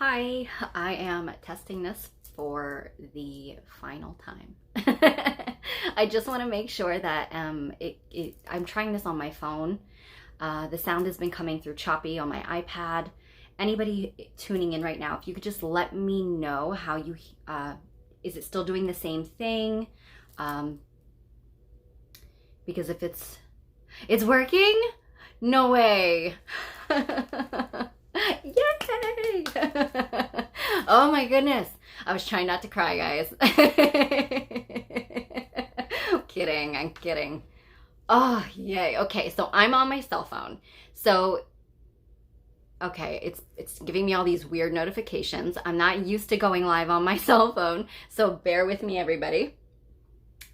Hi, I am testing this for the final time. I just want to make sure that I'm trying this on my phone. The sound has been coming through choppy on my iPad. Anybody tuning in right now, if you could just let me know how you, is it still doing the same thing? Because if it's working, no way. Yay! Oh my goodness. I was trying not to cry, guys. I'm kidding. Oh, yay. Okay, so I'm on my cell phone. So, okay, it's giving me all these weird notifications. I'm not used to going live on my cell phone, so bear with me, everybody.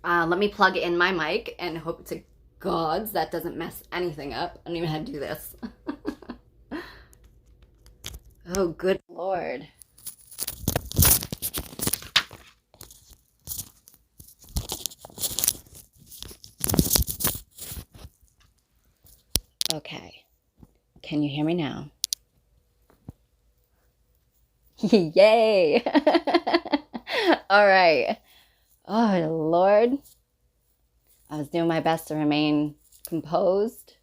Let me plug in my mic and hope to gods that doesn't mess anything up. I don't even know how to do this. Oh, good Lord. Okay. Can you hear me now? Yay! All right. Oh, Lord. I was doing my best to remain composed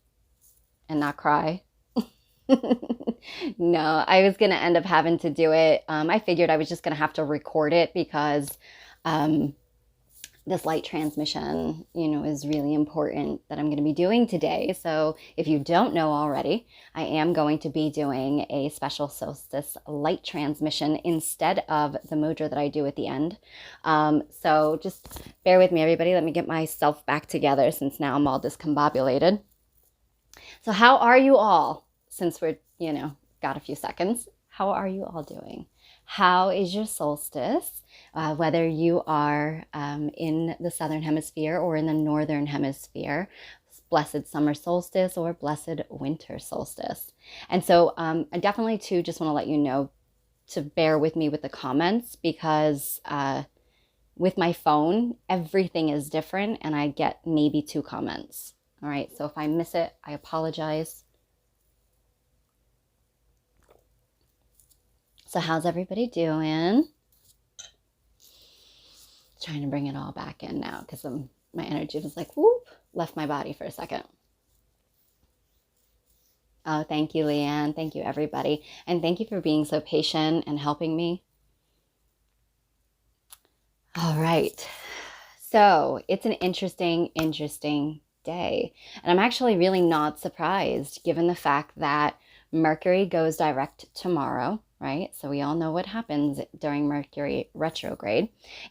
and not cry. No, I was going to end up having to do it. I figured I was just going to have to record it because this light transmission, is really important that I'm going to be doing today. So if you don't know already, I am going to be doing a special solstice light transmission instead of the mudra that I do at the end. So just bear with me, everybody. Let me get myself back together since now I'm all discombobulated. So how are you all? Since we're, got a few seconds, how are you all doing? How is your solstice? Whether you are in the southern hemisphere or in the northern hemisphere, blessed summer solstice or blessed winter solstice. And so I definitely too just want to let you know to bear with me with the comments because with my phone, everything is different and I get maybe 2 comments. All right, so if I miss it, I apologize. So how's everybody doing? Trying to bring it all back in now because my energy was like, whoop, left my body for a second. Oh, thank you, Leanne. Thank you, everybody. And thank you for being so patient and helping me. All right. So it's an interesting day. And I'm actually really not surprised given the fact that Mercury goes direct tomorrow, right? So we all know what happens during Mercury retrograde.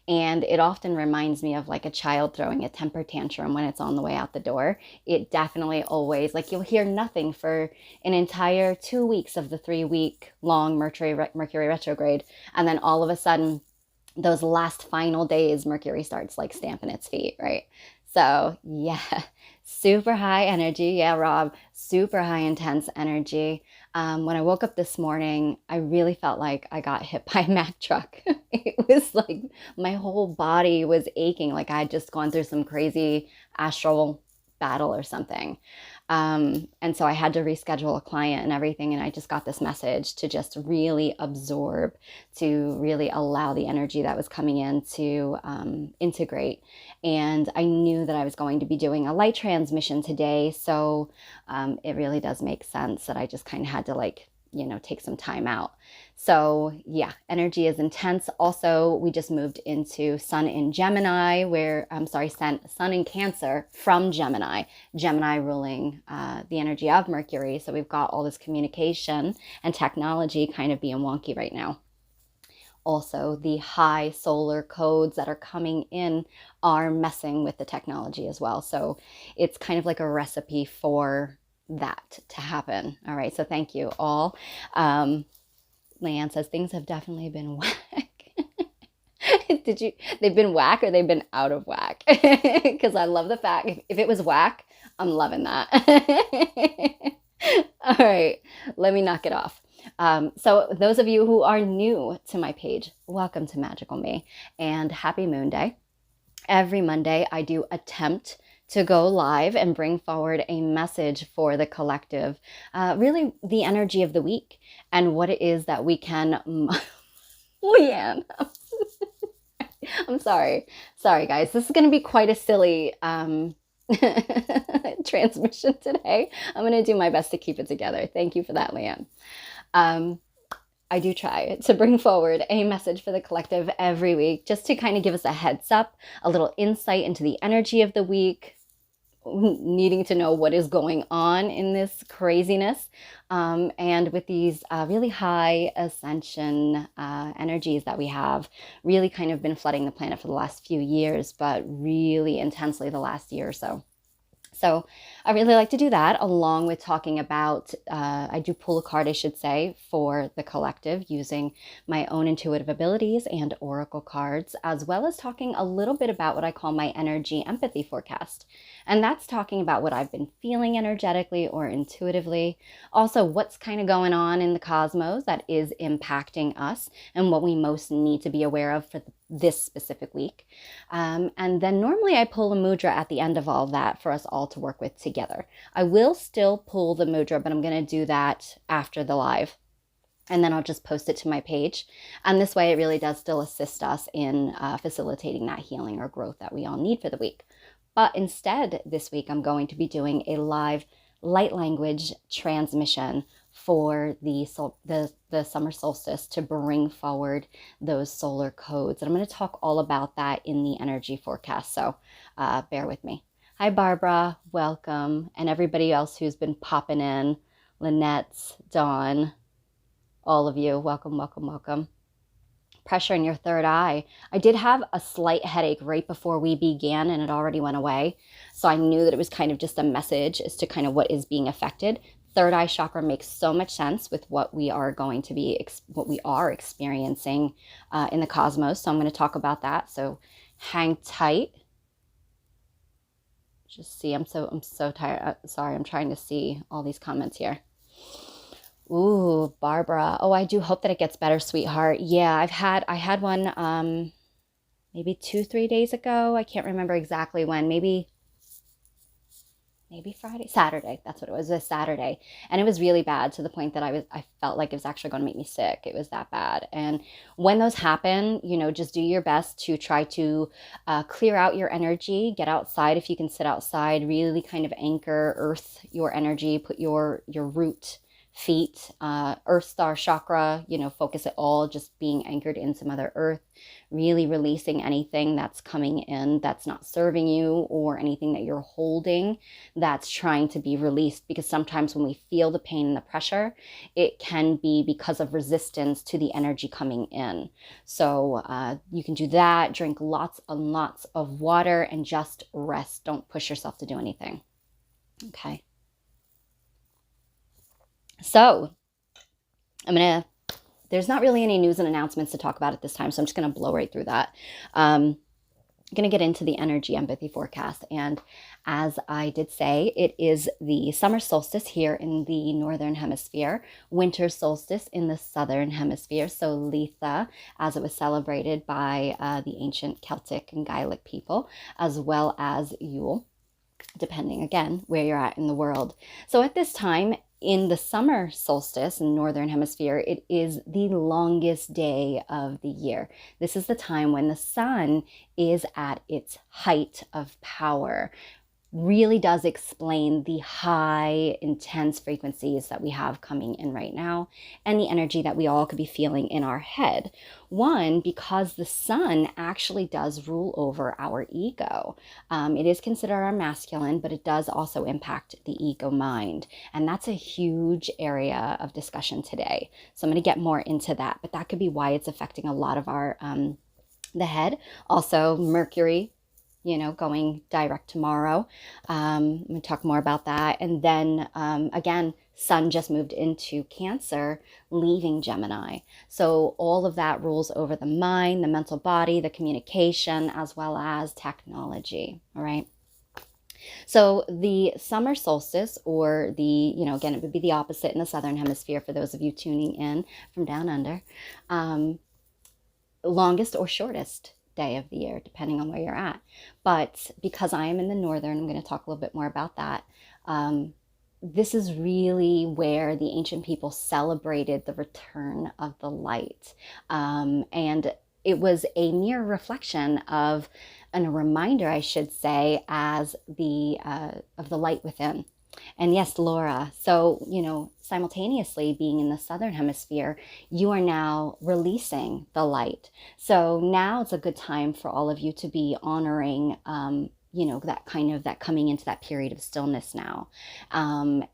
And it often reminds me of like a child throwing a temper tantrum when it's on the way out the door. It definitely always, like you'll hear nothing for an entire 2 weeks of the 3-week long Mercury retrograde. And then all of a sudden, those last final days, Mercury starts like stamping its feet, right? So yeah, super high energy. Yeah, Rob, super high intense energy. When I woke up this morning, I really felt like I got hit by a Mack truck. It was like my whole body was aching, like I had just gone through some crazy astral battle or something. And so I had to reschedule a client and everything. And I just got this message to just really absorb, to really allow the energy that was coming in to integrate. And I knew that I was going to be doing a light transmission today. So it really does make sense that I just kind of had to take some time out. So yeah, energy is intense. Also, we just moved into Sun in Gemini, Sun in Cancer from Gemini ruling the energy of Mercury. So we've got all this communication and technology kind of being wonky right now. Also, the high solar codes that are coming in are messing with the technology as well. So it's kind of like a recipe for that to happen. All right, so thank you all. Leanne says things have definitely been whack. They've been whack or they've been out of whack? Because I love the fact, if it was whack, I'm loving that. All right, let me knock it off. So those of you who are new to my page, welcome to Magical Me and happy Moonday. Every Monday I do attempt to go live and bring forward a message for the collective, really the energy of the week and what it is that we can, Leanne, I'm sorry. Sorry, guys. This is going to be quite a silly transmission today. I'm going to do my best to keep it together. Thank you for that, Leanne. I do try to bring forward a message for the collective every week, just to kind of give us a heads up, a little insight into the energy of the week, needing to know what is going on in this craziness. And with these really high ascension energies that we have really kind of been flooding the planet for the last few years, but really intensely the last year or so. So I really like to do that, along with talking about, I do pull a card, I should say, for the collective using my own intuitive abilities and oracle cards, as well as talking a little bit about what I call my energy empathy forecast. And that's talking about what I've been feeling energetically or intuitively. Also, what's kind of going on in the cosmos that is impacting us and what we most need to be aware of for this specific week. And then normally I pull a mudra at the end of all of that for us all to work with together. I will still pull the mudra, but I'm going to do that after the live. And then I'll just post it to my page. And this way it really does still assist us in facilitating that healing or growth that we all need for the week. But instead, this week, I'm going to be doing a live light language transmission for the summer solstice to bring forward those solar codes. And I'm going to talk all about that in the energy forecast. So bear with me. Hi, Barbara. Welcome. And everybody else who's been popping in. Lynette, Dawn, all of you. Welcome, welcome, welcome. Pressure in your third eye. I did have a slight headache right before we began and it already went away. So I knew that it was kind of just a message as to kind of what is being affected. Third eye chakra makes so much sense with what we are going to be, what we are experiencing in the cosmos. So I'm going to talk about that. So hang tight. Just see, I'm so tired. Sorry, I'm trying to see all these comments here. Ooh, Barbara. Oh, I do hope that it gets better, sweetheart. Yeah, I had one maybe 2-3 days ago. I can't remember exactly when. Maybe Friday, Saturday. That's what it was. It was a Saturday. And it was really bad to the point that I felt like it was actually going to make me sick. It was that bad. And when those happen, just do your best to try to clear out your energy, get outside if you can sit outside, really kind of anchor, earth your energy, put your root feet, earth star chakra, focus it all just being anchored into Mother Earth, really releasing anything that's coming in that's not serving you or anything that you're holding that's trying to be released. Because sometimes when we feel the pain and the pressure, it can be because of resistance to the energy coming in. So you can do that, drink lots and lots of water and just rest. Don't push yourself to do anything. Okay. So there's not really any news and announcements to talk about at this time, so I'm just going to blow right through that. I'm going to get into the energy empathy forecast. And as I did say, it is the summer solstice here in the northern hemisphere, winter solstice in the southern hemisphere. So Litha, as it was celebrated by the ancient Celtic and Gaelic people, as well as Yule, depending again where you're at in the world. So at this time, in the summer solstice in the northern hemisphere, it is the longest day of the year. This is the time when the sun is at its height of power. Really does explain the high, intense frequencies that we have coming in right now and the energy that we all could be feeling in our head. One, because the sun actually does rule over our ego. It is considered our masculine, but it does also impact the ego mind. And that's a huge area of discussion today. So I'm going to get more into that, but that could be why it's affecting a lot of our, the head. Also, Mercury, going direct tomorrow. I'm going to talk more about that. And then again, Sun just moved into Cancer, leaving Gemini. So all of that rules over the mind, the mental body, the communication, as well as technology. All right. So the summer solstice, or again, it would be the opposite in the southern hemisphere for those of you tuning in from down under, longest or shortest day of the year, depending on where you're at. But because I am in the northern, I'm going to talk a little bit more about that. This is really where the ancient people celebrated the return of the light. And it was a mere reflection of, and a reminder, I should say, as the of the light within. And yes, Laura, so, simultaneously being in the southern hemisphere, you are now releasing the light. So now it's a good time for all of you to be honoring, that coming into that period of stillness now. And,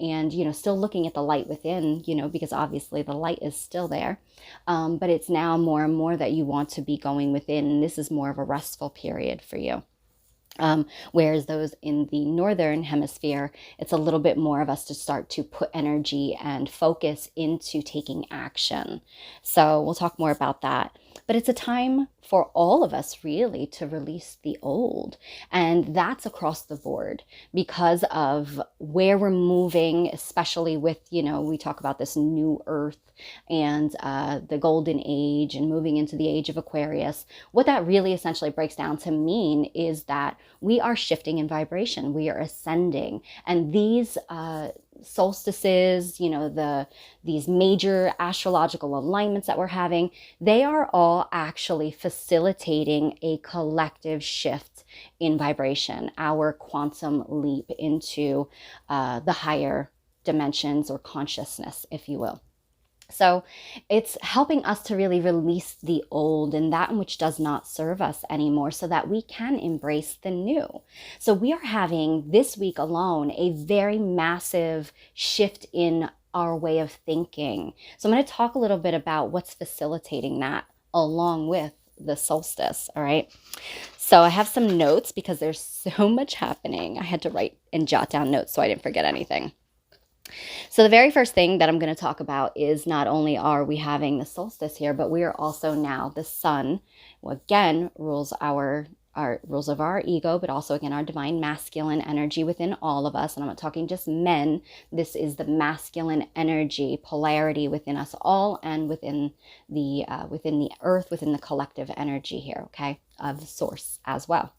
still looking at the light within, because obviously the light is still there. But it's now more and more that you want to be going within. And this is more of a restful period for you. Whereas those in the northern hemisphere, it's a little bit more of us to start to put energy and focus into taking action. So we'll talk more about that. But it's a time for all of us really to release the old. And that's across the board because of where we're moving, especially with, we talk about this new earth and the golden age and moving into the age of Aquarius. What that really essentially breaks down to mean is that we are shifting in vibration. We are ascending. And these solstices, these major astrological alignments that we're having, they are all actually facilitating a collective shift in vibration, our quantum leap into the higher dimensions or consciousness, if you will. So it's helping us to really release the old and that which does not serve us anymore so that we can embrace the new. So we are having this week alone a very massive shift in our way of thinking. So I'm going to talk a little bit about what's facilitating that along with the solstice. All right. So I have some notes because there's so much happening. I had to write and jot down notes so I didn't forget anything. So the very first thing that I'm going to talk about is not only are we having the solstice here, but we are also now the sun, who again rules rules of our ego, but also again our divine masculine energy within all of us. And I'm not talking just men. This is the masculine energy polarity within us all and within the earth, within the collective energy here, okay, of source as well.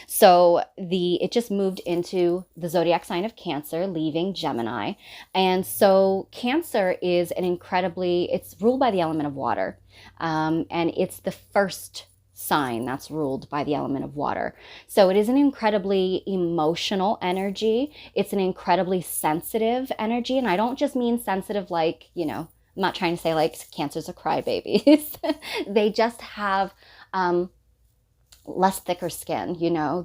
So it just moved into the zodiac sign of Cancer, leaving Gemini. And so Cancer is it's ruled by the element of water. And it's the first sign that's ruled by the element of water. So it is an incredibly emotional energy. It's an incredibly sensitive energy. And I don't just mean sensitive like, I'm not trying to say like Cancer's a crybaby. They just have less thicker skin,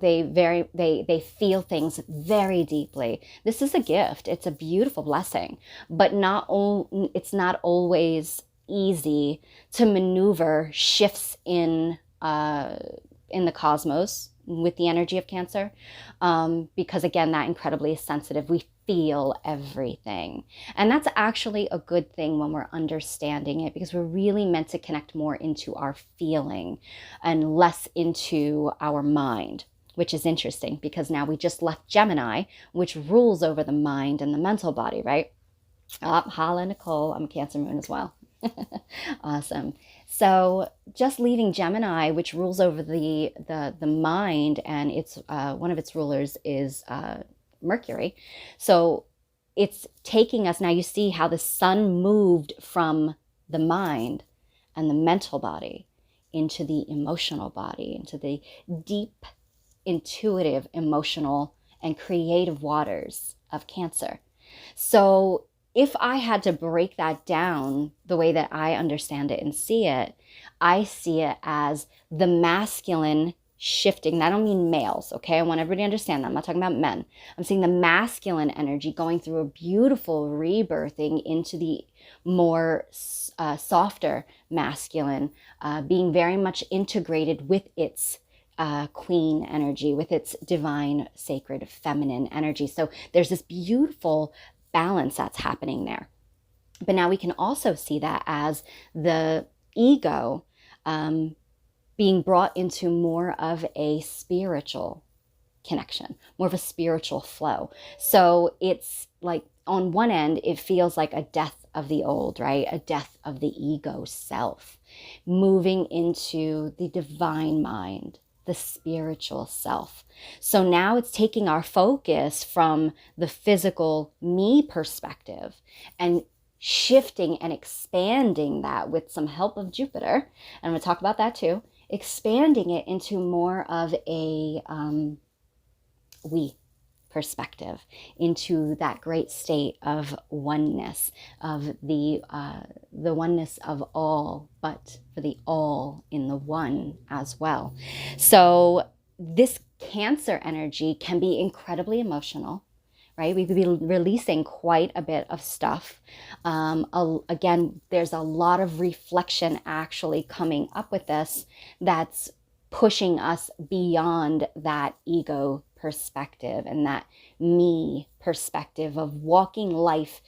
they feel things very deeply. This is a gift. It's a beautiful blessing, but it's not always easy to maneuver shifts in the cosmos with the energy of Cancer, because again, that incredibly sensitive. We feel everything. And that's actually a good thing when we're understanding it, because we're really meant to connect more into our feeling and less into our mind, which is interesting because now we just left Gemini, which rules over the mind and the mental body, right? Holla, Nicole, I'm a Cancer moon as well. Awesome. So just leaving Gemini, which rules over the mind, and it's one of its rulers is Mercury. So it's taking us, now you see how the sun moved from the mind and the mental body into the emotional body, into the deep, intuitive, emotional, and creative waters of Cancer. So if I had to break that down the way that I understand it and see it, I see it as the masculine shifting. And I don't mean males, okay? I want everybody to understand that. I'm not talking about men. I'm seeing the masculine energy going through a beautiful rebirthing into the more softer masculine, being very much integrated with its queen energy, with its divine, sacred, feminine energy. So there's this beautiful balance that's happening there. But now we can also see that as the ego being brought into more of a spiritual connection, more of a spiritual flow. So it's like on one end, it feels like a death of the old, right? A death of the ego self, moving into the divine mind, the spiritual self. So now it's taking our focus from the physical me perspective and shifting and expanding that with some help of Jupiter. And I'm going to talk about that too. Expanding it into more of a we perspective, into that great state of oneness, of the oneness of all, but for the all in the one as well. So this Cancer energy can be incredibly emotional, right? We could be releasing quite a bit of stuff. Again, there's a lot of reflection actually coming up with this that's pushing us beyond that ego perspective and that me perspective of walking life,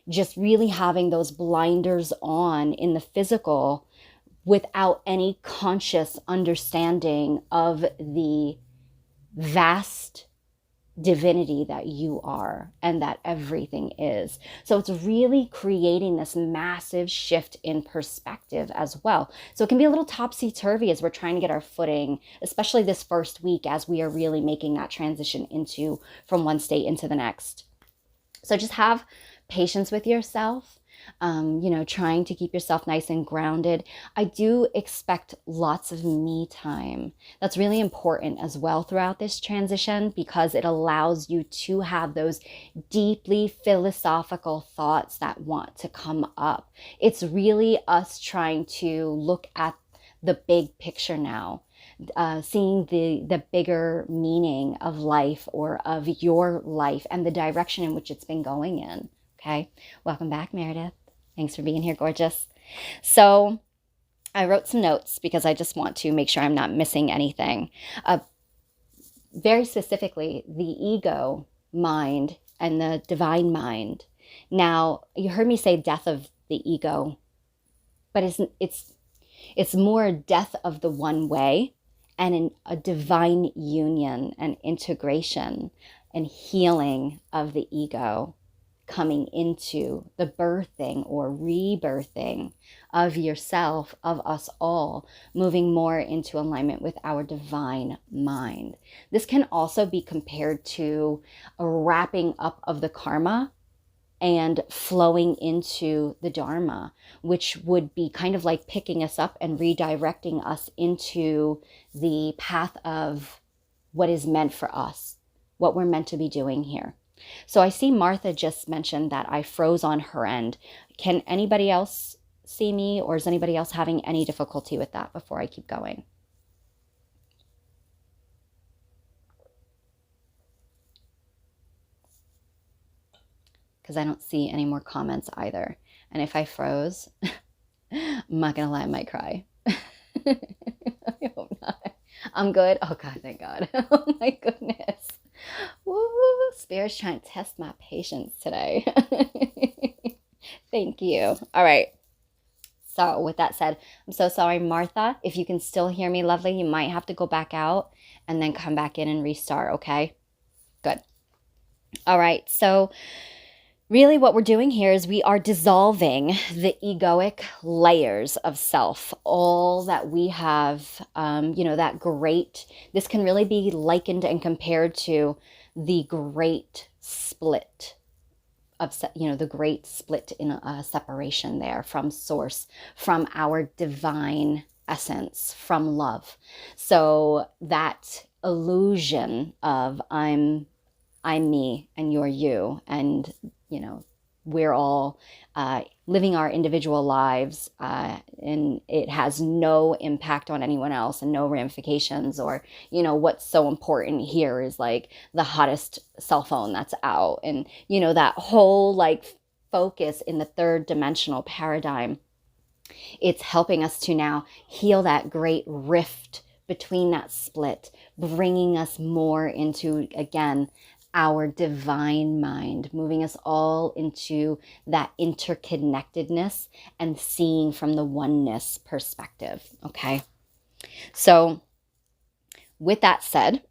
just really having those blinders on in the physical without any conscious understanding of the vast divinity that you are and that everything is. So it's really creating this massive shift in perspective as well. So it can be a little topsy-turvy as we're trying to get our footing, especially this first week as we are really making that transition into from one state into the next. So just have patience with yourself. Trying to keep yourself nice and grounded. I do expect lots of me time. That's really important as well throughout this transition, because it allows you to have those deeply philosophical thoughts that want to come up. It's really us trying to look at the big picture now. Seeing the bigger meaning of life or of your life and the direction in which it's been going in. Okay, welcome back, Meredith. Thanks for being here, gorgeous. So I wrote some notes because I just want to make sure I'm not missing anything. Very specifically, the ego mind and the divine mind. Now, you heard me say death of the ego, but it's more death of the one way and a divine union and integration and healing of the ego, coming into the birthing or rebirthing of yourself, of us all, moving more into alignment with our divine mind. This can also be compared to a wrapping up of the karma and flowing into the dharma, which would be kind of like picking us up and redirecting us into the path of what is meant for us, what we're meant to be doing here. So I see Martha just mentioned that I froze on her end. Can anybody else see me, or is anybody else having any difficulty with that before I keep going? Because I don't see any more comments either. And if I froze, I'm not going to lie, I might cry. I hope not. I'm good. Oh God, thank God. Oh my goodness. Woo, Spirit's trying to test my patience today. Thank you. All right. So with that said, I'm so sorry, Martha. If you can still hear me, lovely, you might have to go back out and then come back in and restart, okay? Good. All right. So really what we're doing here is we are dissolving the egoic layers of self, all that we have, that great, this can really be likened and compared to the great split of, the great split in a separation there from source, from our divine essence, from love. So that illusion of I'm me and you're you, and we're all living our individual lives, and it has no impact on anyone else and no ramifications, or what's so important here is like the hottest cell phone that's out, and that whole like focus in the third dimensional paradigm. It's helping us to now heal that great rift between that split, bringing us more into, again, our divine mind, moving us all into that interconnectedness and seeing from the oneness perspective, okay? So with that said,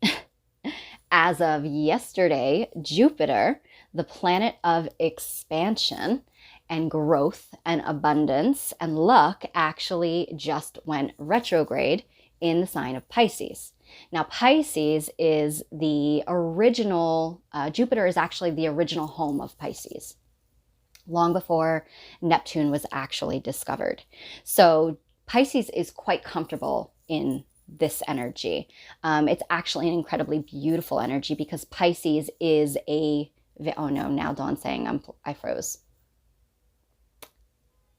as of yesterday, Jupiter, the planet of expansion, and growth and abundance and luck actually just went retrograde in the sign of Pisces. Now, Pisces is the original, Jupiter is actually the original home of Pisces, long before Neptune was actually discovered. So Pisces is quite comfortable in this energy. It's actually an incredibly beautiful energy because Pisces is oh no, now Dawn's saying I froze.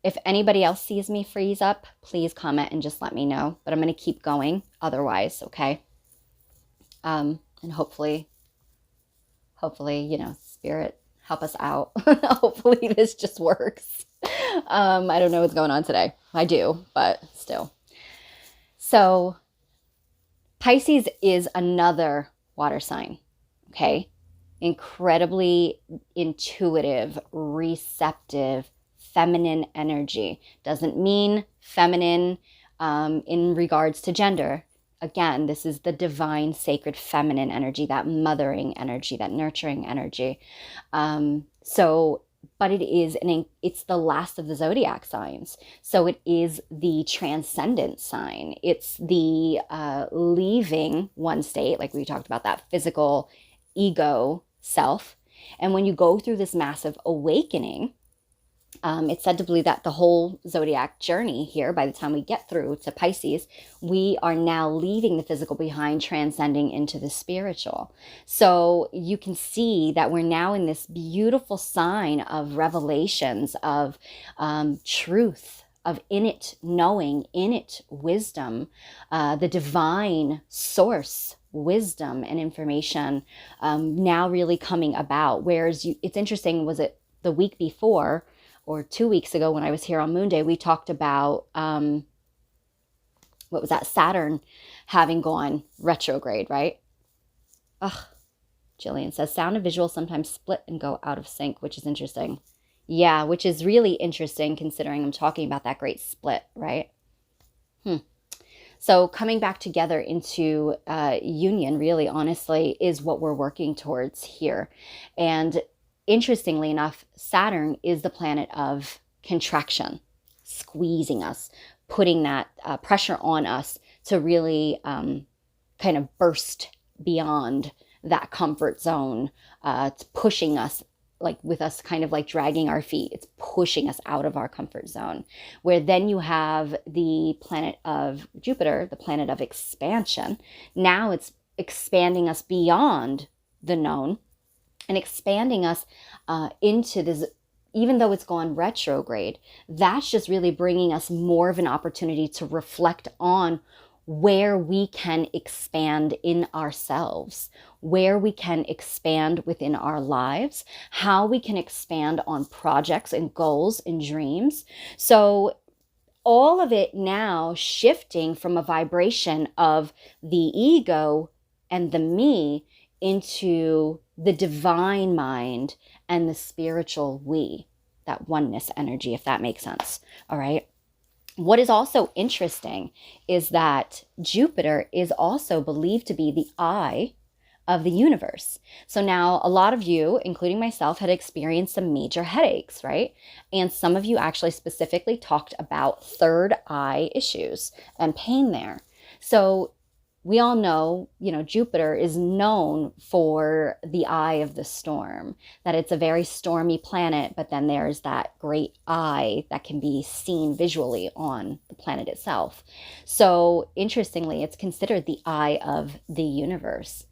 If anybody else sees me freeze up, please comment and just let me know. But I'm going to keep going otherwise, okay? And hopefully, Spirit, help us out. Hopefully this just works. I don't know what's going on today. I do, but still. So Pisces is another water sign, okay? Incredibly intuitive, receptive, feminine energy. Doesn't mean feminine in regards to gender. Again, this is the divine, sacred, feminine energy, that mothering energy, that nurturing energy. But it's the last of the zodiac signs. So it is the transcendent sign. It's the leaving one state, like we talked about, that physical ego self. And when you go through this massive awakening, it's said to believe that the whole zodiac journey here, by the time we get through to Pisces, we are now leaving the physical behind, transcending into the spiritual. So you can see that we're now in this beautiful sign of revelations, of truth, of innate knowing, innate wisdom, the divine source wisdom and information now really coming about. Whereas it's interesting, was it the week before or 2 weeks ago when I was here on Moonday, we talked about, what was that? Saturn having gone retrograde, right? Ugh. Jillian says, sound and visual sometimes split and go out of sync, which is interesting. Yeah, which is really interesting considering I'm talking about that great split, right? So coming back together into union, really, honestly, is what we're working towards here. And interestingly enough, Saturn is the planet of contraction, squeezing us, putting that pressure on us to really kind of burst beyond that comfort zone. It's pushing us, like with us kind of like dragging our feet. It's pushing us out of our comfort zone. Where then you have the planet of Jupiter, the planet of expansion. Now it's expanding us beyond the known and expanding us into this. Even though it's gone retrograde, that's just really bringing us more of an opportunity to reflect on where we can expand in ourselves, where we can expand within our lives, how we can expand on projects and goals and dreams. So all of it now shifting from a vibration of the ego and the me into the divine mind and the spiritual we, that oneness energy, if that makes sense. All right. What is also interesting is that Jupiter is also believed to be the eye of the universe. So now a lot of you, including myself, had experienced some major headaches, right? And some of you actually specifically talked about third eye issues and pain there. So we all know, Jupiter is known for the eye of the storm, that it's a very stormy planet, but then there's that great eye that can be seen visually on the planet itself. So interestingly, it's considered the eye of the universe.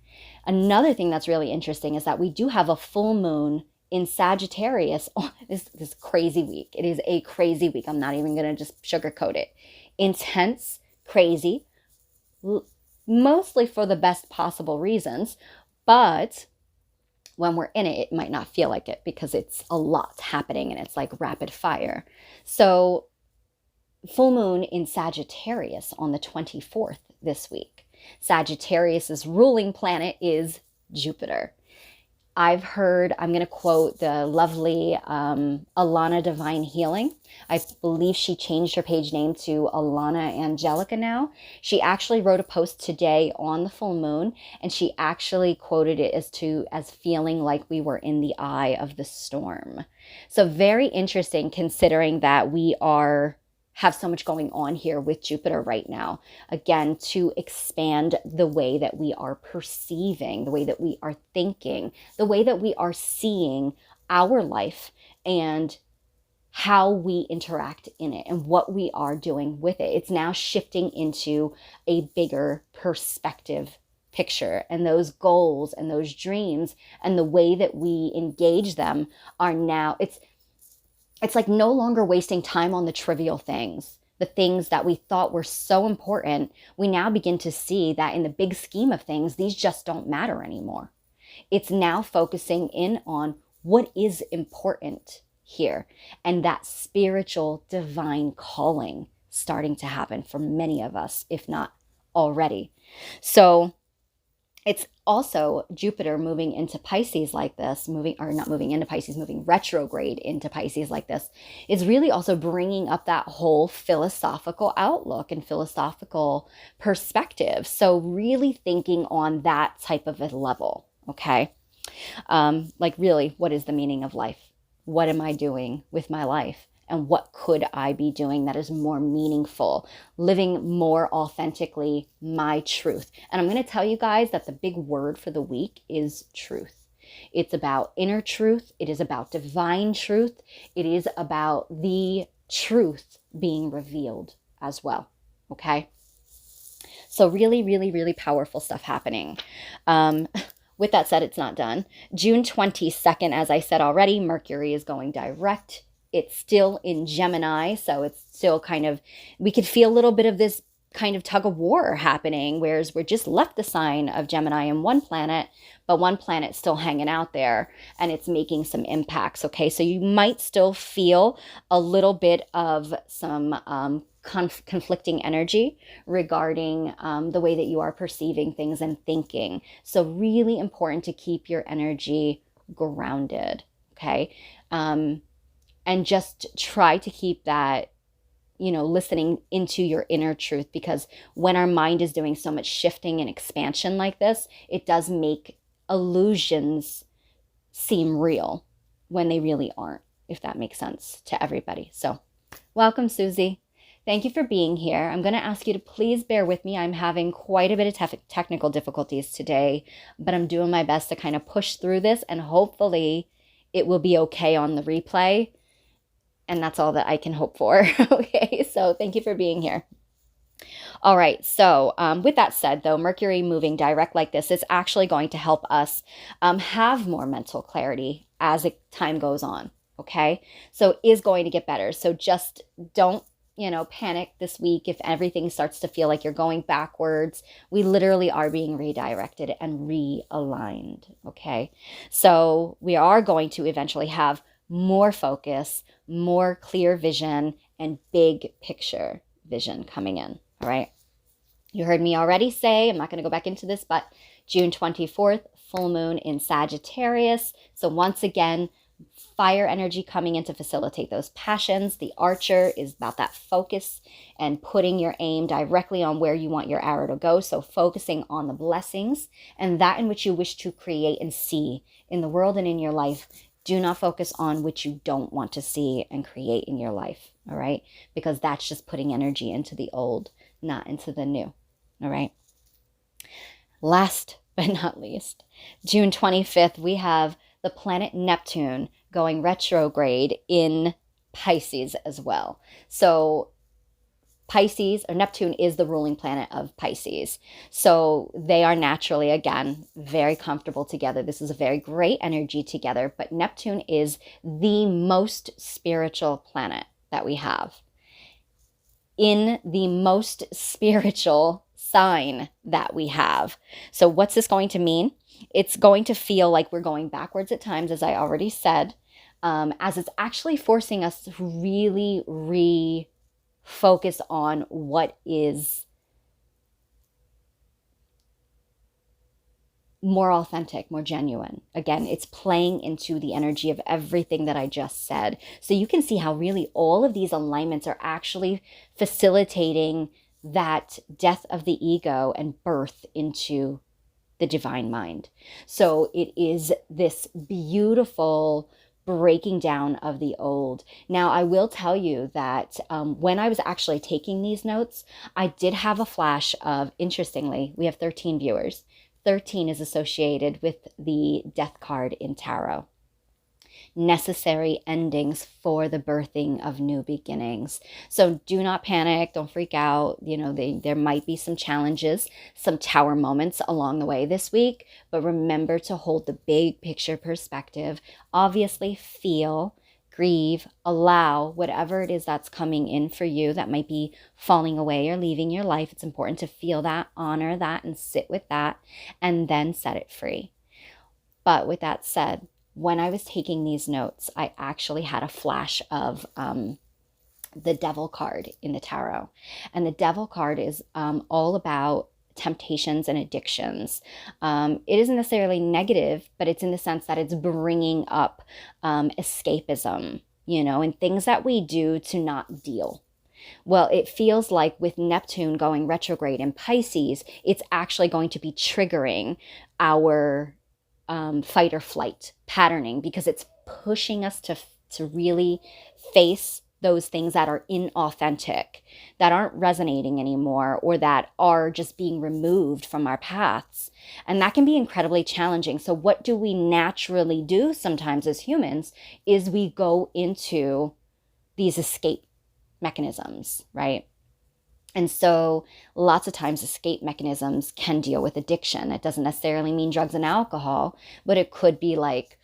Another thing that's really interesting is that we do have a full moon in Sagittarius. This crazy week. It is a crazy week. I'm not even going to just sugarcoat it. Intense, crazy, mostly for the best possible reasons, but when we're in it, it might not feel like it because it's a lot happening and it's like rapid fire. So full moon in Sagittarius on the 24th this week. Sagittarius's ruling planet is Jupiter. I've heard, I'm going to quote the lovely Alana Divine Healing. I believe she changed her page name to Alana Angelica now. She actually wrote a post today on the full moon, and she actually quoted it as feeling like we were in the eye of the storm. So very interesting, considering that we have so much going on here with Jupiter right now. Again, to expand the way that we are perceiving, the way that we are thinking, the way that we are seeing our life, and how we interact in it and what we are doing with it. It's now shifting into a bigger perspective picture, and those goals and those dreams and the way that we engage them are now, it's like no longer wasting time on the trivial things, the things that we thought were so important. We now begin to see that in the big scheme of things, these just don't matter anymore. It's now focusing in on what is important here, and that spiritual divine calling starting to happen for many of us, if not already. So it's also Jupiter moving into Pisces like this, moving retrograde into Pisces like this, is really also bringing up that whole philosophical outlook and philosophical perspective. So really thinking on that type of a level, okay? Like really, what is the meaning of life? What am I doing with my life? And what could I be doing that is more meaningful, living more authentically my truth? And I'm going to tell you guys that the big word for the week is truth. It's about inner truth. It is about divine truth. It is about the truth being revealed as well. Okay? So really, really, really powerful stuff happening. With that said, it's not done. June 22nd, as I said already, Mercury is going direct. It's still in Gemini, so it's still kind of, we could feel a little bit of this kind of tug of war happening, whereas we're just left the sign of Gemini in one planet, but one planet's still hanging out there and it's making some impacts, okay? So you might still feel a little bit of some conflicting energy regarding the way that you are perceiving things and thinking. So really important to keep your energy grounded, okay? And just try to keep that, listening into your inner truth, because when our mind is doing so much shifting and expansion like this, it does make illusions seem real when they really aren't, if that makes sense to everybody. So welcome, Susie. Thank you for being here. I'm going to ask you to please bear with me. I'm having quite a bit of technical difficulties today, but I'm doing my best to kind of push through this, and hopefully it will be okay on the replay. And that's all that I can hope for. Okay, so thank you for being here. All right, so with that said, though, Mercury moving direct like this is actually going to help us have more mental clarity as time goes on, okay? So it is going to get better. So just don't, panic this week if everything starts to feel like you're going backwards. We literally are being redirected and realigned, okay? So we are going to eventually have more focus, more clear vision, and big picture vision coming in, all right? You heard me already say, I'm not going to go back into this, but June 24th, full moon in Sagittarius. So once again, fire energy coming in to facilitate those passions. The Archer is about that focus and putting your aim directly on where you want your arrow to go. So focusing on the blessings and that in which you wish to create and see in the world and in your life. Do not focus on what you don't want to see and create in your life, all right? Because that's just putting energy into the old, not into the new, all right? Last but not least, June 25th, we have the planet Neptune going retrograde in Pisces as well. So Pisces, or Neptune, is the ruling planet of Pisces. So they are naturally, again, very comfortable together. This is a very great energy together, but Neptune is the most spiritual planet that we have. In the most spiritual sign that we have. So what's this going to mean? It's going to feel like we're going backwards at times, as I already said, as it's actually forcing us to really focus on what is more authentic, more genuine. Again, it's playing into the energy of everything that I just said. So you can see how really all of these alignments are actually facilitating that death of the ego and birth into the divine mind. So it is this beautiful breaking down of the old. Now, I will tell you that when I was actually taking these notes, I did have a flash of, interestingly, we have 13 viewers. 13 is associated with the death card in tarot. Necessary endings for the birthing of new beginnings. So do not panic, don't freak out. You know, there might be some challenges, some tower moments along the way this week, but remember to hold the big picture perspective. Obviously, feel, grieve, allow whatever it is that's coming in for you that might be falling away or leaving your life. It's important to feel that, honor that, and sit with that, and then set it free. But with that said, when I was taking these notes, I actually had a flash of the Devil card in the tarot. And the Devil card is all about temptations and addictions. It isn't necessarily negative, but it's in the sense that it's bringing up escapism, you know, and things that we do to not deal. Well, it feels like with Neptune going retrograde in Pisces, it's actually going to be triggering our fight or flight patterning, because it's pushing us to really face those things that are inauthentic, that aren't resonating anymore, or that are just being removed from our paths. And that can be incredibly challenging. So what do we naturally do sometimes as humans is we go into these escape mechanisms, right? And so lots of times escape mechanisms can deal with addiction. It doesn't necessarily mean drugs and alcohol, but it could be like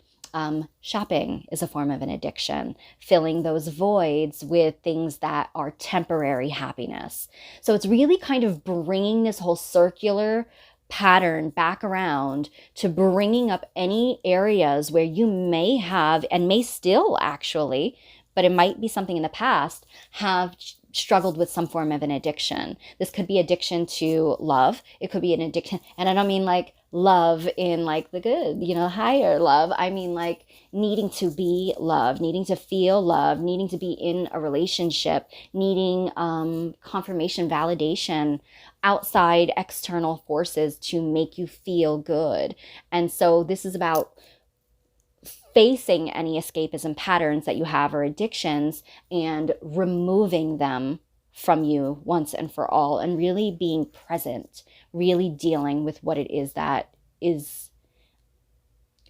shopping is a form of an addiction, filling those voids with things that are temporary happiness. So it's really kind of bringing this whole circular pattern back around to bringing up any areas where you may have, and may still actually, but it might be something in the past, have struggled with some form of an addiction. This could be addiction to love. It could be an addiction. And I don't mean like love in like the good, you know, higher love. I mean like needing to be loved, needing to feel love, needing to be in a relationship, needing confirmation, validation, outside external forces to make you feel good. And so this is about facing any escapism patterns that you have or addictions and removing them from you once and for all, and really being present, really dealing with what it is that is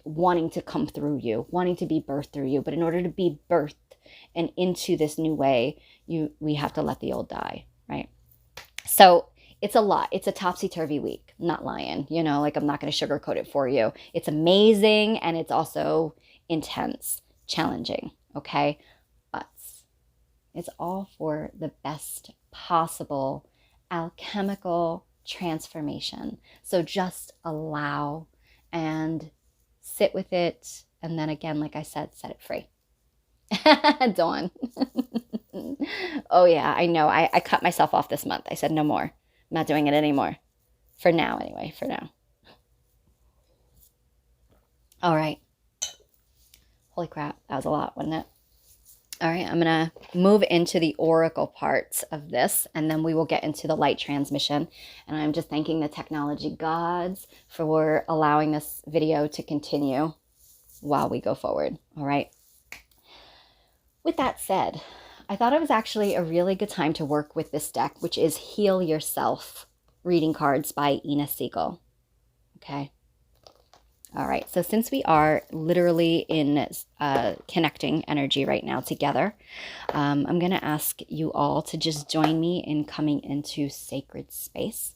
wanting to come through you, wanting to be birthed through you. But in order to be birthed and into this new way, we have to let the old die, right? So it's a lot. It's a topsy-turvy week. I'm not lying, you know, like I'm not going to sugarcoat it for you. It's amazing, and it's also intense, challenging, okay? But it's all for the best possible alchemical transformation. So just allow and sit with it. And then again, like I said, set it free. Dawn. Oh yeah, I know. I cut myself off this month. I said no more. I'm not doing it anymore. For now, anyway, for now. All right. Holy crap, that was a lot, wasn't it? All right, I'm going to move into the oracle parts of this, and then we will get into the light transmission. And I'm just thanking the technology gods for allowing this video to continue while we go forward. All right. With that said, I thought it was actually a really good time to work with this deck, which is Heal Yourself Reading Cards by Mendez-Magickal. Okay. All right, so since we are literally in connecting energy right now together, I'm going to ask you all to just join me in coming into sacred space.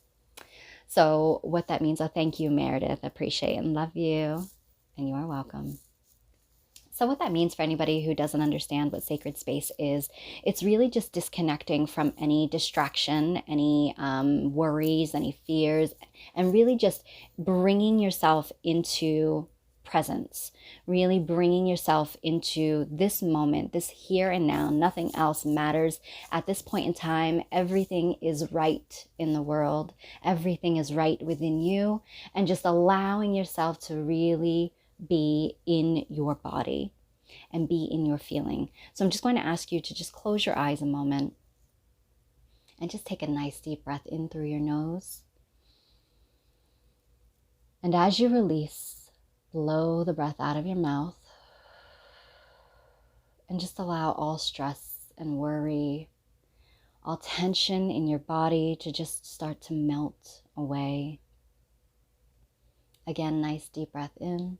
So what that means, thank you, Meredith. Appreciate and love you, and you are welcome. So what that means for anybody who doesn't understand what sacred space is, it's really just disconnecting from any distraction, any worries, any fears, and really just bringing yourself into presence, really bringing yourself into this moment, this here and now. Nothing else matters at this point in time. Everything is right in the world. Everything is right within you, and just allowing yourself to really be in your body and be in your feeling. So I'm just going to ask you to just close your eyes a moment and just take a nice deep breath in through your nose. And as you release, blow the breath out of your mouth and just allow all stress and worry, all tension in your body to just start to melt away. Again, nice deep breath in.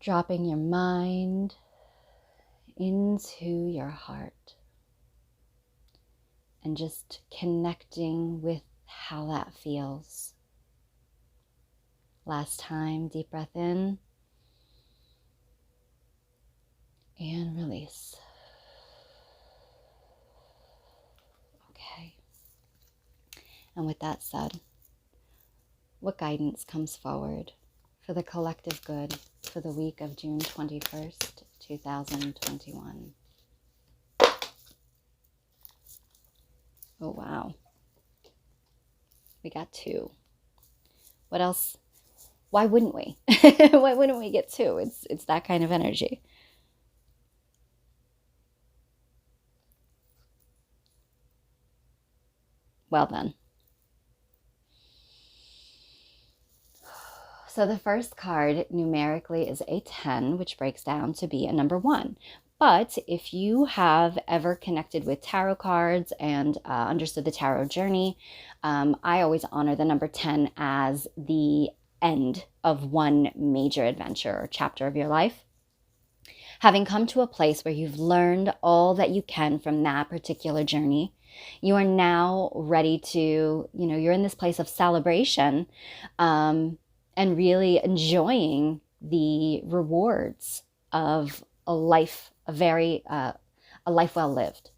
Dropping your mind into your heart and just connecting with how that feels. Last time, deep breath in and release. Okay. And with that said, what guidance comes forward for the collective good for the week of June 21st, 2021? Oh, wow. We got 2. What else? Why wouldn't we? Why wouldn't we get 2? It's that kind of energy. Well then. So the first card numerically is a 10, which breaks down to be a number 1. But if you have ever connected with tarot cards and understood the tarot journey, I always honor the number 10 as the end of one major adventure or chapter of your life. Having come to a place where you've learned all that you can from that particular journey, you are now ready to, you're in this place of celebration and really enjoying the rewards of a life, a life well lived.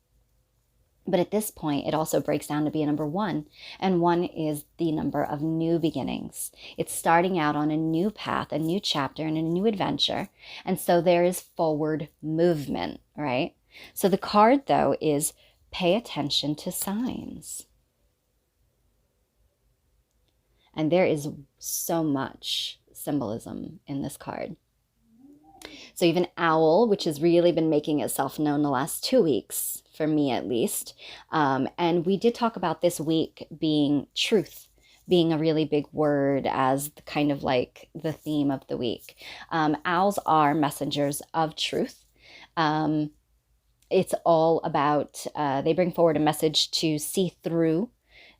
But at this point, it also breaks down to be a number 1. And 1 is the number of new beginnings. It's starting out on a new path, a new chapter, and a new adventure. And so there is forward movement, right? So the card, though, is pay attention to signs. And there is so much symbolism in this card. So you have an owl, which has really been making itself known the last 2 weeks, for me at least. And we did talk about this week being truth, being a really big word as kind of like the theme of the week. Owls are messengers of truth. It's all about, they bring forward a message to see through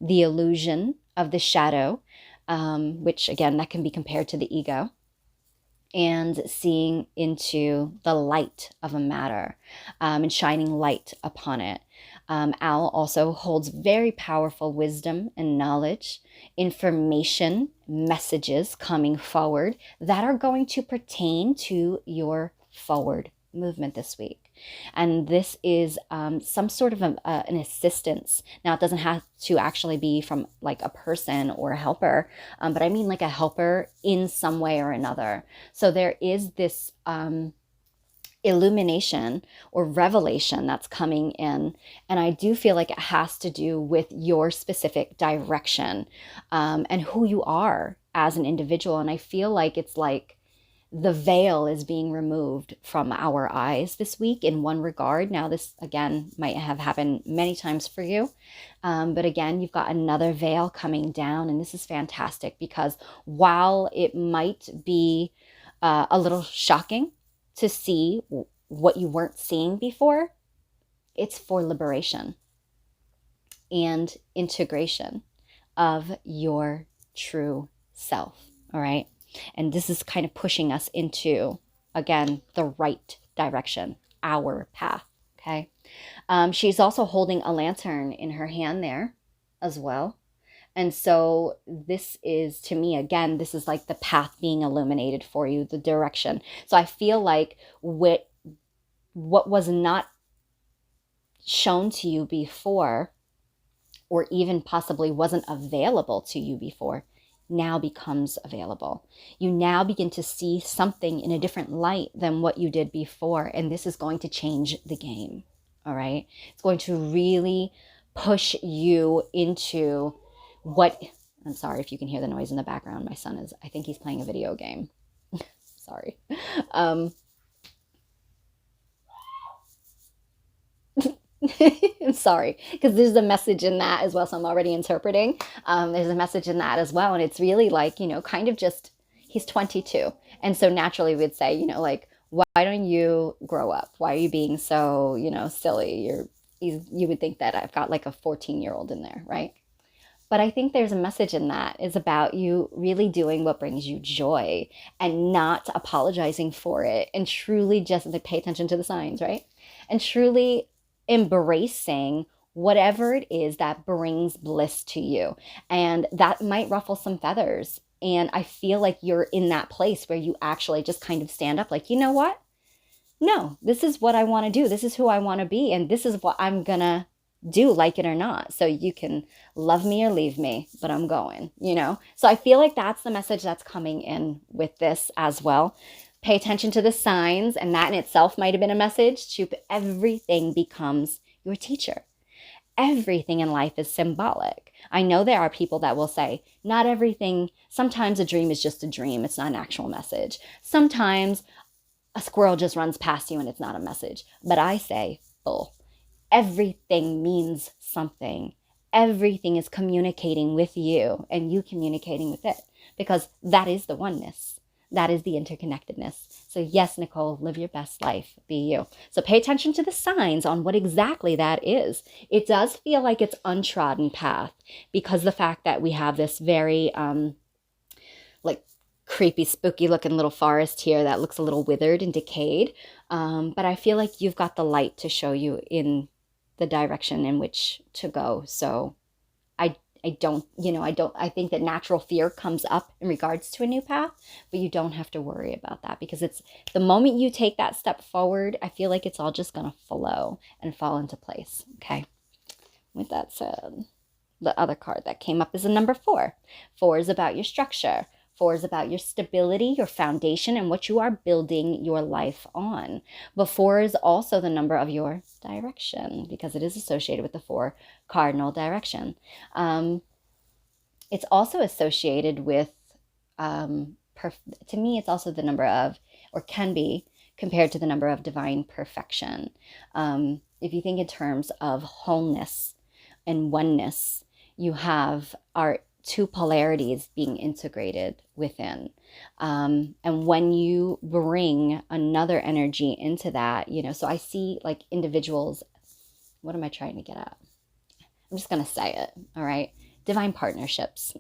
the illusion of the shadow, which again, that can be compared to the ego, and seeing into the light of a matter and shining light upon it. Owl also holds very powerful wisdom and knowledge, information, messages coming forward that are going to pertain to your forward movement this week. And this is some sort of an assistance. Now, it doesn't have to actually be from like a person or a helper, but I mean like a helper in some way or another. So there is this illumination or revelation that's coming in. And I do feel like it has to do with your specific direction and who you are as an individual. And I feel like it's like the veil is being removed from our eyes this week in one regard. Now, this, again, might have happened many times for you. But again, you've got another veil coming down. And this is fantastic because while it might be a little shocking to see what you weren't seeing before, it's for liberation and integration of your true self. All right. And this is kind of pushing us into, again, the right direction, our path, okay? She's also holding a lantern in her hand there as well. And so this is, to me, again, this is like the path being illuminated for you, the direction. So I feel like what was not shown to you before, or even possibly wasn't available to you before, now becomes available. You now begin to see something in a different light than what you did before. And this is going to change the game. All right. It's going to really push you into what, I'm sorry if you can hear the noise in the background. My son is, I think he's playing a video game. Sorry. I'm sorry, because there's a message in that as well. So I'm already interpreting. There's a message in that as well. And it's really like, kind of just, he's 22. And so naturally we'd say, like, why don't you grow up? Why are you being so, silly? You would think that I've got like a 14-year-old in there, right? But I think there's a message in that is about you really doing what brings you joy and not apologizing for it, and truly just like, pay attention to the signs, right? And truly embracing whatever it is that brings bliss to you. And that might ruffle some feathers. And I feel like you're in that place where you actually just kind of stand up like, you know what? No, this is what I want to do. This is who I want to be. And this is what I'm going to do, like it or not. So you can love me or leave me, but I'm going, So I feel like that's the message that's coming in with this as well. Pay attention to the signs, and that in itself might have been a message to everything becomes your teacher. Everything in life is symbolic. I know there are people that will say, not everything, sometimes a dream is just a dream. It's not an actual message. Sometimes a squirrel just runs past you and it's not a message. But I say, bull. Everything means something. Everything is communicating with you and you communicating with it, because that is the oneness. That is the interconnectedness. So yes, Nicole, live your best life. Be you. So pay attention to the signs on what exactly that is. It does feel like it's untrodden path, because the fact that we have this very like creepy, spooky looking little forest here that looks a little withered and decayed. But I feel like you've got the light to show you in the direction in which to go. So I think that natural fear comes up in regards to a new path, but you don't have to worry about that, because it's the moment you take that step forward, I feel like it's all just going to flow and fall into place. Okay. With that said, the other card that came up is a number 4. 4 is about your structure. 4 is about your stability, your foundation, and what you are building your life on. But 4 is also the number of your direction, because it is associated with the 4 cardinal direction. It's also associated with, to me, it's also the number of, or can be compared to the number of divine perfection. If you think in terms of wholeness and oneness, you have our 2 polarities being integrated within. And when you bring another energy into that, so I see like individuals, what am I trying to get at? I'm just going to say it. All right. Divine partnerships.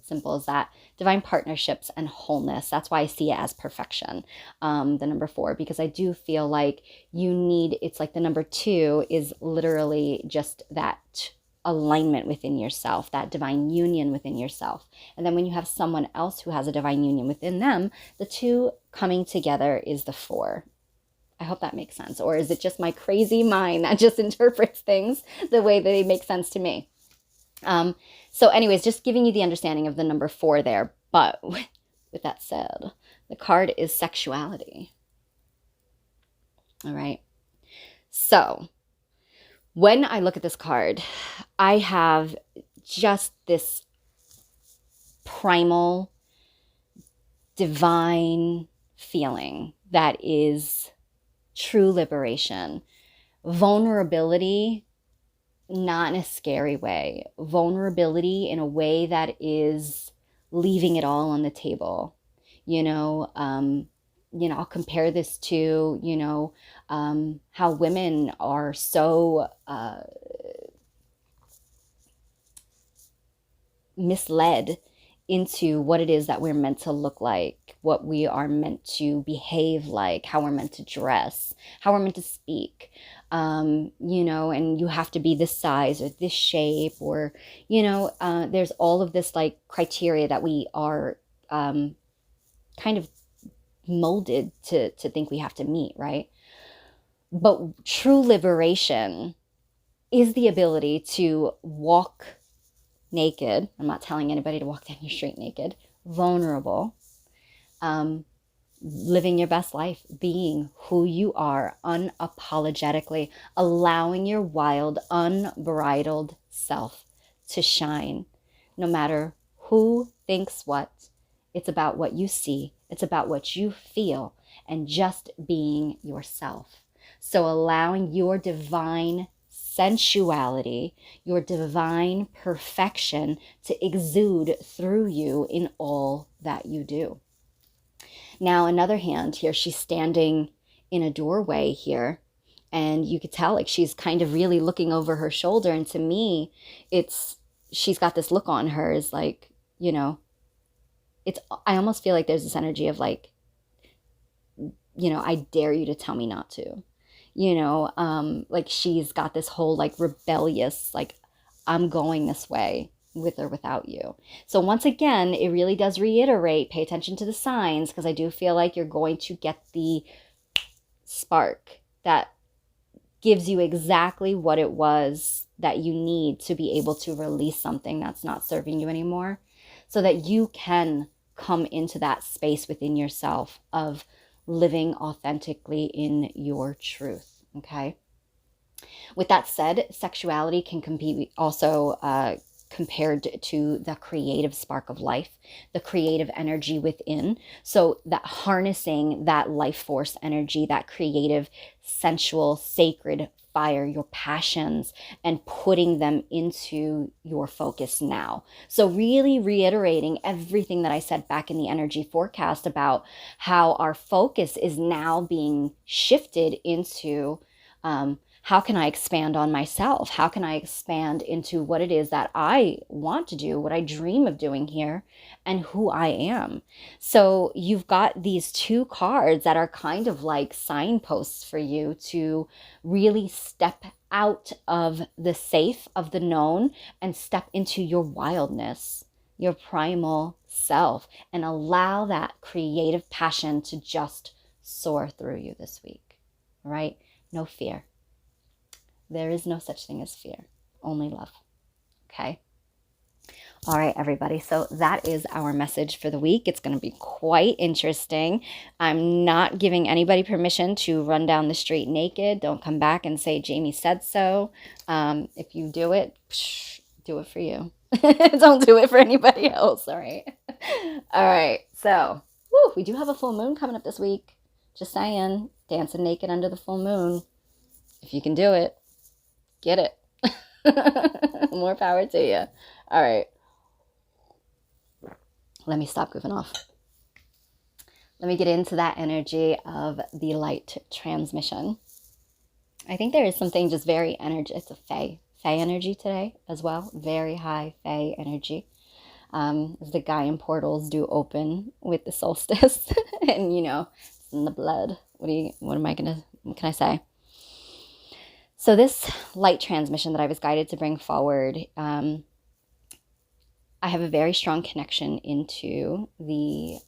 Simple as that. Divine partnerships and wholeness. That's why I see it as perfection. The number 4, because I do feel like it's like the number 2 is literally just that alignment within yourself, that divine union within yourself. And then when you have someone else who has a divine union within them, the 2 coming together is the 4. I hope that makes sense. Or is it just my crazy mind that just interprets things the way that they make sense to me? So anyways, just giving you the understanding of the number 4 there. But with that said, the card is sexuality. All right. So when I look at this card, I have just this primal, divine feeling that is true liberation, vulnerability, not in a scary way, vulnerability in a way that is leaving it all on the table. I'll compare this to, how women are so misled into what it is that we're meant to look like, what we are meant to behave like, how we're meant to dress, how we're meant to speak, and you have to be this size or this shape, or, there's all of this like criteria that we are kind of molded to think we have to meet, right? But true liberation is the ability to walk naked. I'm not telling anybody to walk down your street naked. Vulnerable. Living your best life, being who you are unapologetically, allowing your wild, unbridled self to shine, no matter who thinks what. It's about what you see. It's about what you feel, and just being yourself. So allowing your divine sensuality, your divine perfection to exude through you in all that you do. Now, another hand here, she's standing in a doorway here, and you could tell like she's kind of really looking over her shoulder. And to me, she's got this look on her, is like, you know, I almost feel like there's this energy of like, you know, I dare you to tell me not to, you know, like she's got this whole like rebellious, like, I'm going this way with or without you. So once again, it really does reiterate, pay attention to the signs, because I do feel like you're going to get the spark that gives you exactly what it was that you need to be able to release something that's not serving you anymore, so that you can come into that space within yourself of living authentically in your truth. Okay. With that said, sexuality can be also compared to the creative spark of life, the creative energy within. So that harnessing that life force energy, that creative, sensual, sacred fire, your passions, and putting them into your focus now. So really reiterating everything that I said back in the energy forecast about how our focus is now being shifted into how can I expand on myself? How can I expand into what it is that I want to do, what I dream of doing here, and who I am? So you've got these two cards that are kind of like signposts for you to really step out of the safe, of the known, and step into your wildness, your primal self, and allow that creative passion to just soar through you this week, right? No fear. There is no such thing as fear, only love. Okay. All right, everybody. So that is our message for the week. It's going to be quite interesting. I'm not giving anybody permission to run down the street naked. Don't come back and say Jamie said so. If you do it, do it for you. Don't do it for anybody else. All right. All right. So we do have a full moon coming up this week. Just saying, dancing naked under the full moon. If you can do it, get it. More power to you. All right. Let me stop goofing off. Let me get into that energy of the light transmission. I think there is something just very it's a Fae energy today as well. Very high Fae energy. As the Gaian portals do open with the solstice. And, you know, it's in the blood. What can I say? So this light transmission that I was guided to bring forward, I have a very strong connection into the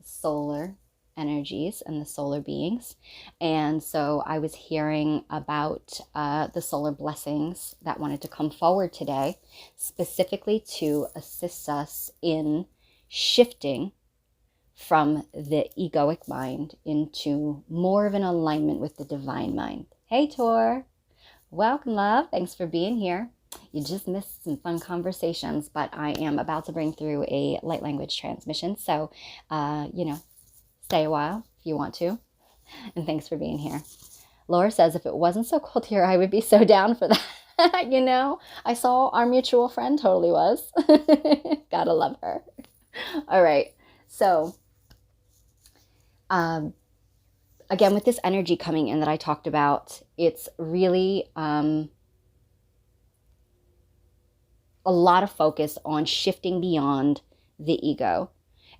solar energies and the solar beings. And so I was hearing about the solar blessings that wanted to come forward today, specifically to assist us in shifting from the egoic mind into more of an alignment with the divine mind. Hey, Tor. Welcome, love. Thanks for being here. You just missed some fun conversations, but I am about to bring through a light language transmission. So, stay a while if you want to. And thanks for being here. Laura says, if it wasn't so cold here, I would be so down for that. You know, I saw our mutual friend totally was. Gotta love her. All right. So, again, with this energy coming in that I talked about, it's really a lot of focus on shifting beyond the ego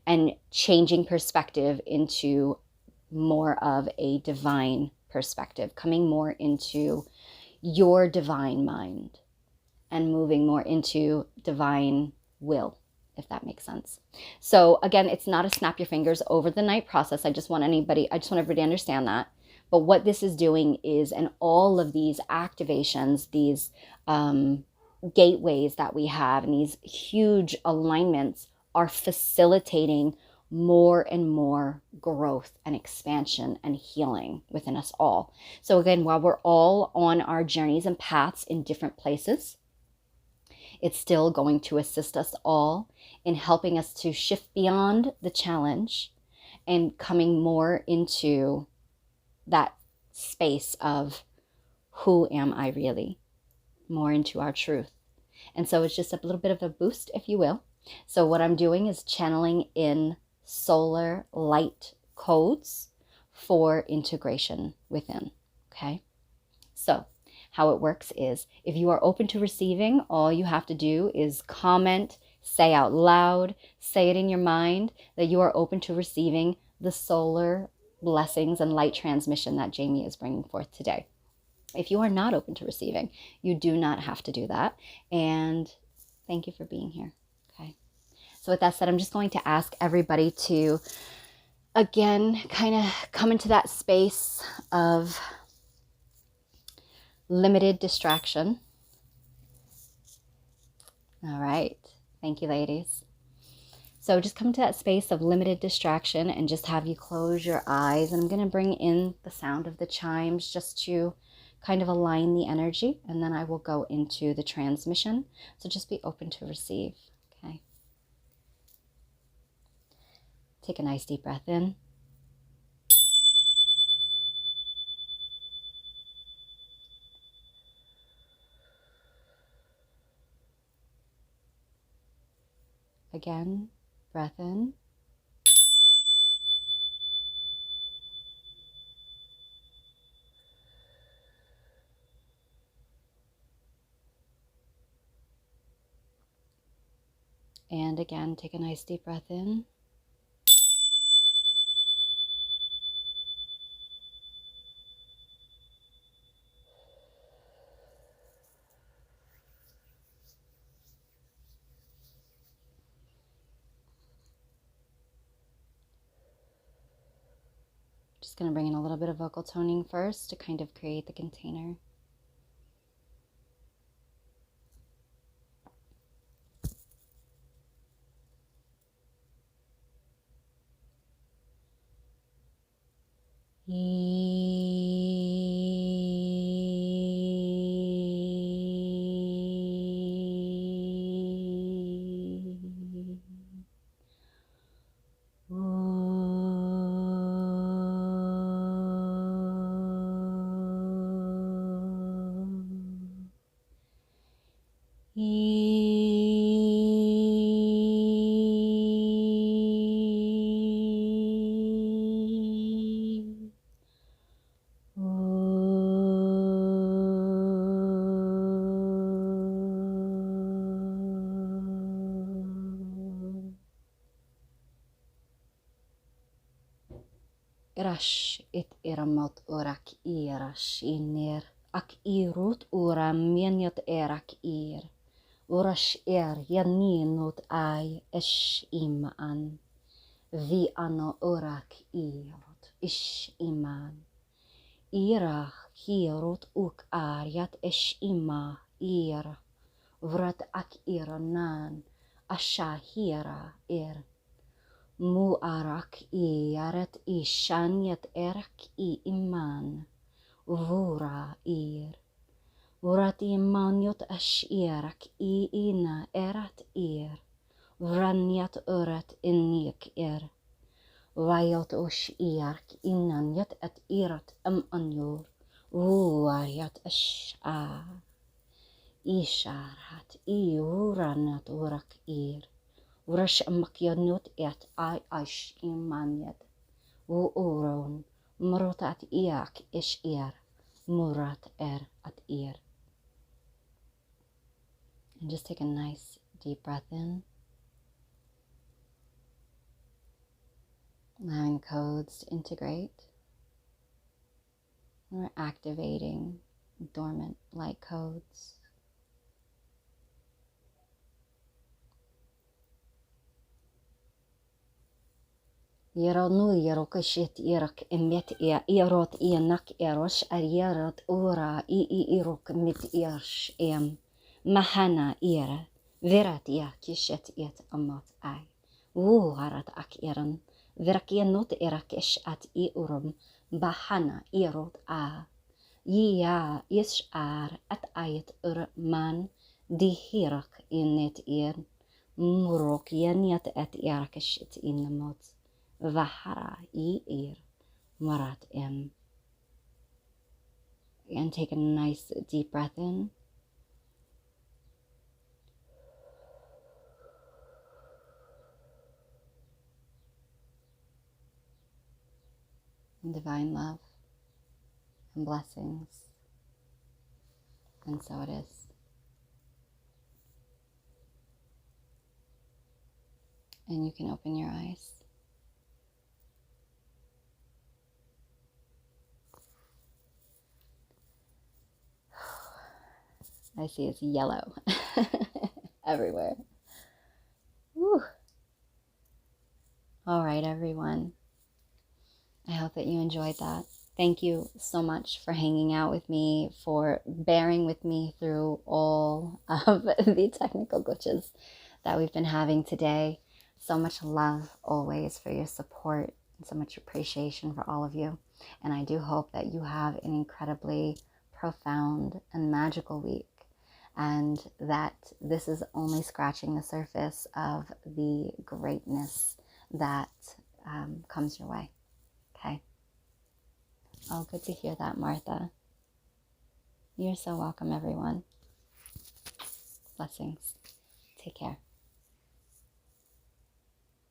and changing perspective into more of a divine perspective, coming more into your divine mind and moving more into divine will, if that makes sense. So again, it's not a snap your fingers over the night process. I just want everybody to understand that. But what this is doing is, and all of these activations, these gateways that we have and these huge alignments are facilitating more and more growth and expansion and healing within us all. So again, while we're all on our journeys and paths in different places, it's still going to assist us all in helping us to shift beyond the challenge and coming more into that space of who am I really, more into our truth. And so it's just a little bit of a boost, if you will. So what I'm doing is channeling in solar light codes for integration within. Okay. So how it works is if you are open to receiving, all you have to do is comment, say out loud, say it in your mind that you are open to receiving the solar blessings and light transmission that Jamie is bringing forth today. If you are not open to receiving, you do not have to do that. And thank you for being here. Okay. So with that said, I'm just going to ask everybody to, again, kind of come into that space of limited distraction. All right. Thank you, ladies. So just come to that space of limited distraction and just have you close your eyes. And I'm going to bring in the sound of the chimes just to kind of align the energy. And then I will go into the transmission. So just be open to receive. Okay. Take a nice deep breath in. Again, breath in. And again, take a nice deep breath in. Just going to bring in a little bit of vocal toning first to kind of create the container. Irash it iramot orak irash inir ak irut ura minyot erak ir urash yaninot ay esh iman vi ano orak irut ish iman irach hirut uk aryat esh ima ir vrat ak iranan asha hira ir Mu arak I yaret I shanyat erak I iman vura ir Vurat iman yot ash erak I ina erat ir Vranyat urat inik ir Vayot osh iark inan yat at irat anyor Vuayat ash a Isharat I uranat urak ir Urash makyanut et I ash imanyat uron murat iak ish murat at ir. And just take a nice deep breath in. Allowing codes to integrate. We're activating dormant light codes. Yeronu yerokashit irak emet erot enak erosh arierat ura I irok mit ersh Mahana ira, virat ia kishet iet amot ai. Harat ak iran, virakianot irakish at iurum, bahana irot a. Ia ishar at ayet man, dihirak inet ir, murok yaniat et irakishit inamot, vahara ir, marat em. And take a nice deep breath in. And divine love and blessings. And so it is. And you can open your eyes. I see it's yellow everywhere. Whew. All right, everyone. I hope that you enjoyed that. Thank you so much for hanging out with me, for bearing with me through all of the technical glitches that we've been having today. So much love always for your support and so much appreciation for all of you. And I do hope that you have an incredibly profound and magical week, and that this is only scratching the surface of the greatness that comes your way. Okay. Oh, good to hear that, Martha. You're so welcome, everyone. Blessings. Take care.